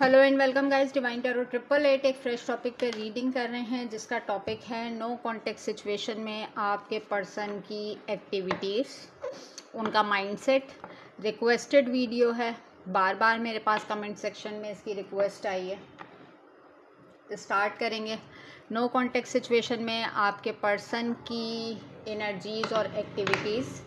Hello and welcome guys, divine tarot 888 एक fresh topic पे reading कर रहे हैं जिसका टॉपिक है नो कॉन्टेक्स्ट सिचुएशन में आपके पर्सन की एक्टिविटीज़, उनका माइंडसेट। रिक्वेस्टेड वीडियो है, बार बार मेरे पास कमेंट सेक्शन में इसकी रिक्वेस्ट आई है। स्टार्ट करेंगे। नो कॉन्टेक्स्ट सिचुएशन में आपके पर्सन की एनर्जीज़ और एक्टिविटीज़।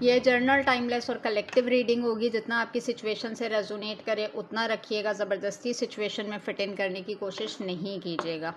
ये जर्नल, टाइमलेस और कलेक्टिव रीडिंग होगी। जितना आपकी सिचुएशन से रेजोनेट करे उतना रखिएगा, ज़बरदस्ती सिचुएशन में फिट इन करने की कोशिश नहीं कीजिएगा।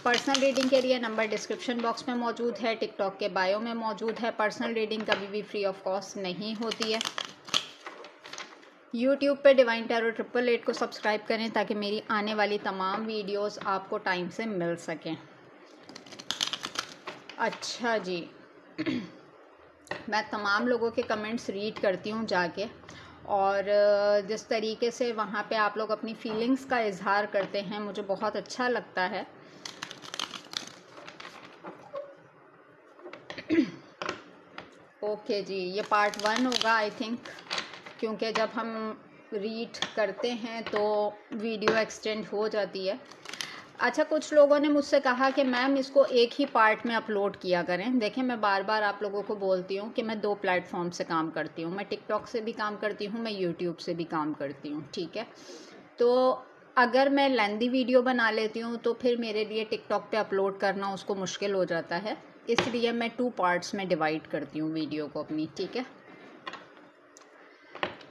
पर्सनल रीडिंग के लिए नंबर डिस्क्रिप्शन बॉक्स में मौजूद है, टिकटॉक के बायो में मौजूद है। पर्सनल रीडिंग कभी भी फ्री ऑफ कॉस्ट नहीं होती है। यूट्यूब पे डिवाइन टैरो 888 को सब्सक्राइब करें ताकि मेरी आने वाली तमाम वीडियोस आपको टाइम से मिल सकें। अच्छा जी, मैं तमाम लोगों के कमेंट्स रीड करती हूँ जाके, और जिस तरीके से वहाँ पे आप लोग अपनी फीलिंग्स का इजहार करते हैं मुझे बहुत अच्छा लगता है। ओके जी, ये पार्ट 1 होगा आई थिंक, क्योंकि जब हम रीड करते हैं तो वीडियो एक्सटेंड हो जाती है। अच्छा, कुछ लोगों ने मुझसे कहा कि मैम इसको एक ही पार्ट में अपलोड किया करें। देखें, मैं बार बार आप लोगों को बोलती हूँ कि मैं 2 प्लेटफॉर्म से काम करती हूँ। मैं टिकटॉक से भी काम करती हूँ, मैं यूट्यूब से भी काम करती हूँ, ठीक है। तो अगर मैं लेंदी वीडियो बना लेती हूँ तो फिर मेरे लिए टिकटॉक पे अपलोड करना उसको मुश्किल हो जाता है, इसलिए मैं 2 पार्ट्स में डिवाइड करती हूँ वीडियो को अपनी, ठीक है।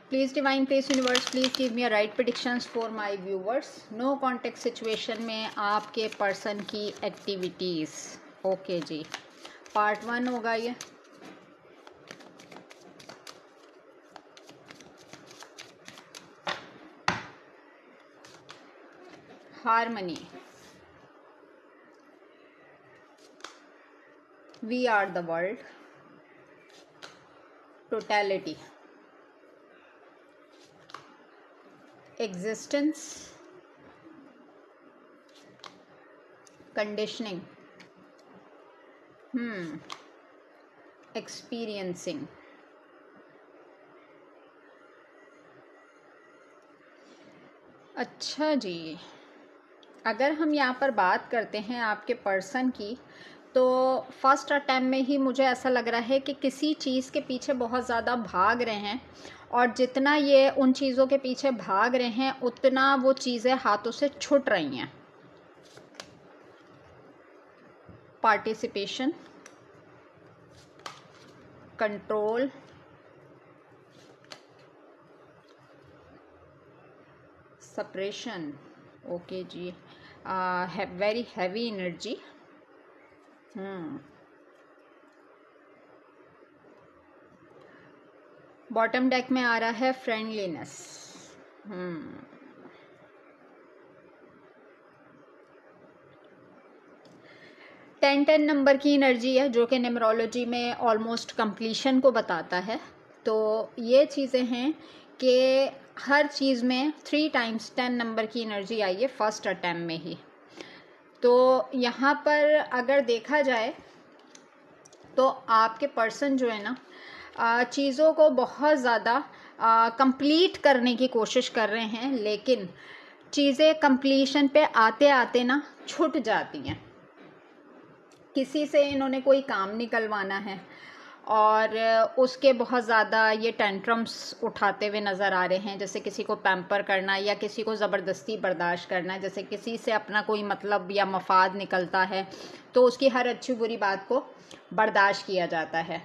Please divine, please universe, please give me a right predictions for my viewers. No contact situation में आपके पर्सन की एक्टिविटीज़। ओके जी, पार्ट 1 होगा ये। Harmony, we are the world, totality, existence, conditioning, experiencing. अच्छा जी, अगर हम यहाँ पर बात करते हैं आपके पर्सन की, तो फर्स्ट अटैम्प्ट में ही मुझे ऐसा लग रहा है कि किसी चीज़ के पीछे बहुत ज़्यादा भाग रहे हैं, और जितना ये उन चीज़ों के पीछे भाग रहे हैं उतना वो चीज़ें हाथों से छूट रही हैं। Participation, control, suppression. ओके जी, very heavy energy. Bottom deck में आ रहा है फ्रेंडलीनेस। 10-10 नंबर की एनर्जी है, जो कि न्यूमरोलॉजी में ऑलमोस्ट कंप्लीशन को बताता है। तो ये चीज़ें हैं कि हर चीज़ में 3 टाइम्स 10 नंबर की एनर्जी आई है फर्स्ट अटैम्प्ट में ही। तो यहाँ पर अगर देखा जाए तो आपके पर्सन जो है ना, चीज़ों को बहुत ज़्यादा कंप्लीट करने की कोशिश कर रहे हैं, लेकिन चीज़ें कंप्लीशन पे आते आते ना छूट जाती हैं। किसी से इन्होंने कोई काम निकलवाना है और उसके बहुत ज़्यादा ये टेंट्रम्स उठाते हुए नज़र आ रहे हैं, जैसे किसी को पैम्पर करना या किसी को ज़बरदस्ती बर्दाश्त करना। जैसे किसी से अपना कोई मतलब या मफाद निकलता है तो उसकी हर अच्छी बुरी बात को बर्दाश्त किया जाता है।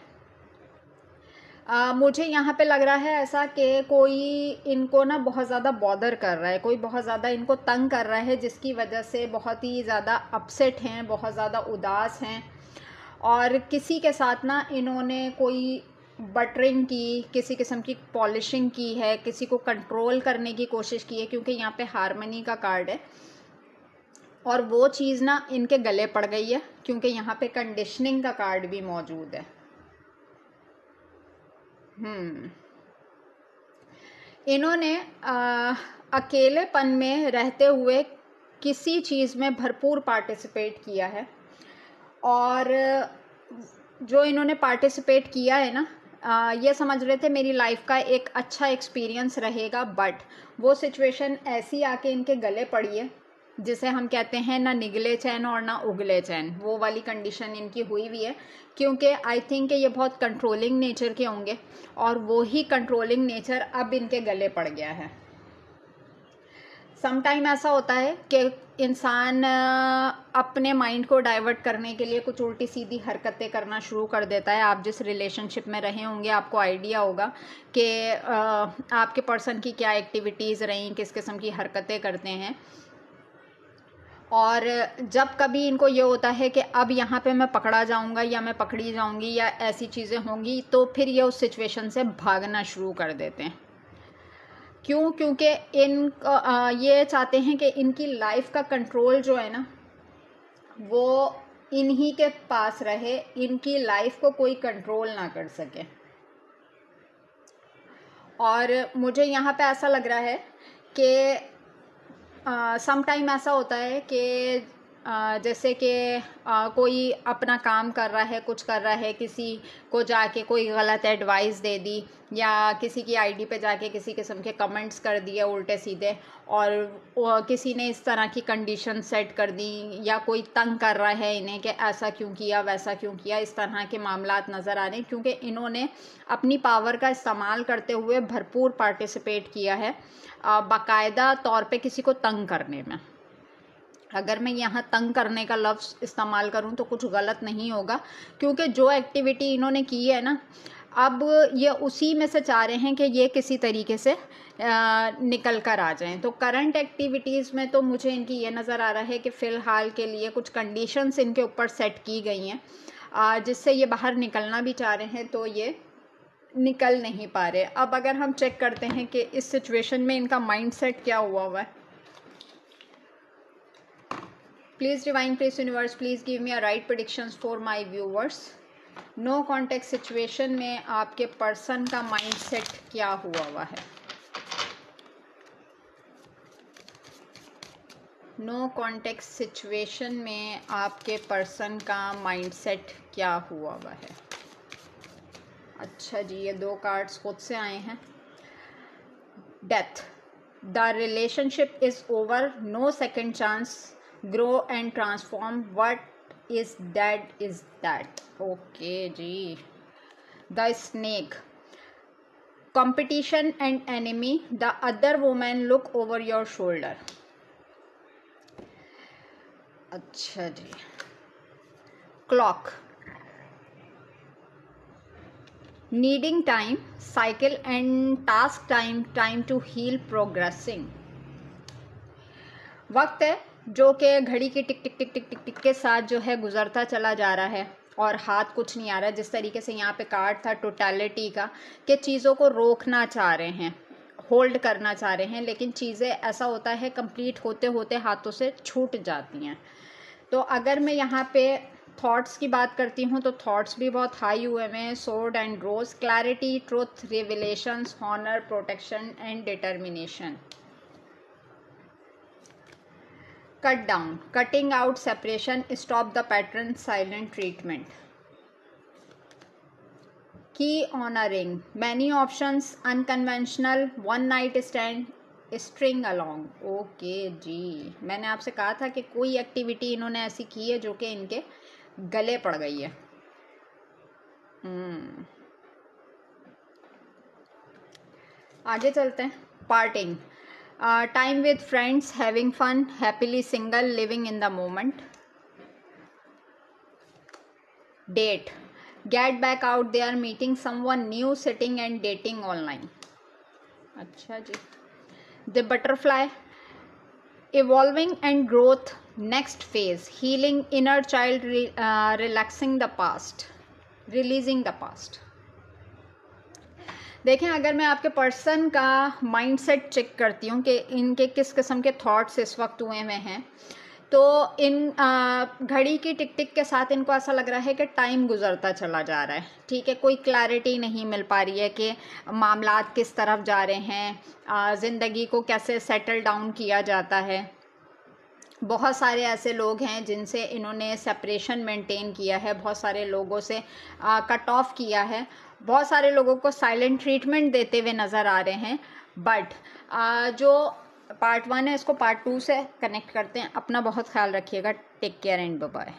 मुझे यहाँ पे लग रहा है ऐसा कि कोई इनको ना बहुत ज़्यादा बॉदर कर रहा है, कोई बहुत ज़्यादा इनको तंग कर रहा है, जिसकी वजह से बहुत ही ज़्यादा अपसेट हैं, बहुत ज़्यादा उदास हैं। और किसी के साथ ना इन्होंने कोई बटरिंग की, किसी किस्म की पॉलिशिंग की है, किसी को कंट्रोल करने की कोशिश की है, क्योंकि यहाँ पे हार्मनी का कार्ड है और वो चीज़ ना इनके गले पड़ गई है, क्योंकि यहाँ पे कंडीशनिंग का कार्ड भी मौजूद है। इन्होंने अकेलेपन में रहते हुए किसी चीज़ में भरपूर पार्टिसिपेट किया है, और जो इन्होंने पार्टिसिपेट किया है ना, ये समझ रहे थे मेरी लाइफ का एक अच्छा एक्सपीरियंस रहेगा, बट वो सिचुएशन ऐसी आके इनके गले पड़ी है जिसे हम कहते हैं ना निगले चैन और ना उगले चैन, वो वाली कंडीशन इनकी हुई हुई है। क्योंकि आई थिंक ये बहुत कंट्रोलिंग नेचर के होंगे और वो ही कंट्रोलिंग नेचर अब इनके गले पड़ गया है। सम टाइम ऐसा होता है कि इंसान अपने माइंड को डाइवर्ट करने के लिए कुछ उल्टी सीधी हरकतें करना शुरू कर देता है। आप जिस रिलेशनशिप में रहे होंगे आपको आइडिया होगा कि आपके पर्सन की क्या एक्टिविटीज़ रही, किस किस्म की हरकतें करते हैं। और जब कभी इनको ये होता है कि अब यहाँ पे मैं पकड़ा जाऊँगा या मैं पकड़ी जाऊँगी या ऐसी चीज़ें होंगी, तो फिर ये उस सिचुएशन से भागना शुरू कर देते हैं। क्यों? क्योंकि ये चाहते हैं कि इनकी लाइफ का कंट्रोल जो है ना वो इन्हीं के पास रहे, इनकी लाइफ को कोई कंट्रोल ना कर सके। और मुझे यहाँ पे ऐसा लग रहा है कि सम टाइम ऐसा होता है कि जैसे कि कोई अपना काम कर रहा है, कुछ कर रहा है, किसी को जाके कोई गलत एडवाइस दे दी या किसी की आईडी पे जाके किसी किस्म के कमेंट्स कर दिए उल्टे सीधे, और किसी ने इस तरह की कंडीशन सेट कर दी या कोई तंग कर रहा है इन्हें कि ऐसा क्यों किया, वैसा क्यों किया, इस तरह के मामलात नज़र आ रहे हैं। क्योंकि इन्होंने अपनी पावर का इस्तेमाल करते हुए भरपूर पार्टिसिपेट किया है बाकायदा तौर पे किसी को तंग करने में। अगर मैं यहाँ तंग करने का लफ्ज़ इस्तेमाल करूँ तो कुछ गलत नहीं होगा, क्योंकि जो एक्टिविटी इन्होंने की है ना, अब ये उसी में से चाह रहे हैं कि ये किसी तरीके से निकल कर आ जाएं। तो करंट एक्टिविटीज़ में तो मुझे इनकी ये नज़र आ रहा है कि फ़िलहाल के लिए कुछ कंडीशंस इनके ऊपर सेट की गई हैं जिससे ये बाहर निकलना भी चाह रहे हैं तो ये निकल नहीं पा रहे। अब अगर हम चेक करते हैं कि इस सिचुएशन में इनका माइंडसेट क्या हुआ है। Please divine, please universe, please give me a right predictions for my viewers. No contact situation में आपके पर्सन का माइंडसेट क्या हुआ है। नो कॉन्टेक्ट सिचुएशन में आपके पर्सन का माइंडसेट क्या हुआ है। अच्छा जी, ये दो कार्ड्स खुद से आए हैं। Death, the relationship is over, no second chance, grow and transform, what is that. Okay जी। The snake, competition and enemy, the other women look over your shoulder. अच्छा जी। Clock, needing time, cycle and task time, time to heal, progressing. वक्त है जो कि घड़ी की टिक टिक टिक टिक टिक टिक के साथ जो है गुजरता चला जा रहा है और हाथ कुछ नहीं आ रहा है। जिस तरीके से यहाँ पे कार्ड था टोटलिटी का, कि चीज़ों को रोकना चाह रहे हैं, होल्ड करना चाह रहे हैं, लेकिन चीज़ें ऐसा होता है कंप्लीट होते होते हाथों से छूट जाती हैं। तो अगर मैं यहाँ पे थॉट्स की बात करती हूँ तो थॉट्स भी बहुत हाई हुए हैं। Sword and rose, clarity, truth, revelations, honour, protection and determination. Cut down, cutting out, separation, stop the pattern, silent treatment. की honouring, many options, unconventional, one night stand, string along. Okay जी, मैंने आपसे कहा था कि कोई एक्टिविटी इन्होंने ऐसी की है जो कि इनके गले पड़ गई है। आगे चलते हैं। Parting, time with friends, having fun, happily single, living in the moment. Date, get back out there, meeting someone new, sitting and dating online. अच्छा जी। The butterfly, evolving and growth, next phase, healing inner child, relaxing the past, releasing the past। देखें, अगर मैं आपके person का mindset check करती हूँ कि इनके किस किस्म के थॉट्स इस वक्त हुए में हैं, तो इन घड़ी की टिक टिक के साथ इनको ऐसा लग रहा है कि टाइम गुजरता चला जा रहा है। ठीक है, कोई क्लैरिटी नहीं मिल पा रही है कि मामलात किस तरफ जा रहे हैं, ज़िंदगी को कैसे सेटल डाउन किया जाता है। बहुत सारे ऐसे लोग हैं जिनसे इन्होंने सेपरेशन मेंटेन किया है, बहुत सारे लोगों से कट ऑफ किया है, बहुत सारे लोगों को साइलेंट ट्रीटमेंट देते हुए नज़र आ रहे हैं। बट जो पार्ट 1 है इसको पार्ट 2 से कनेक्ट करते हैं। अपना बहुत ख्याल रखिएगा। Take care and bye bye.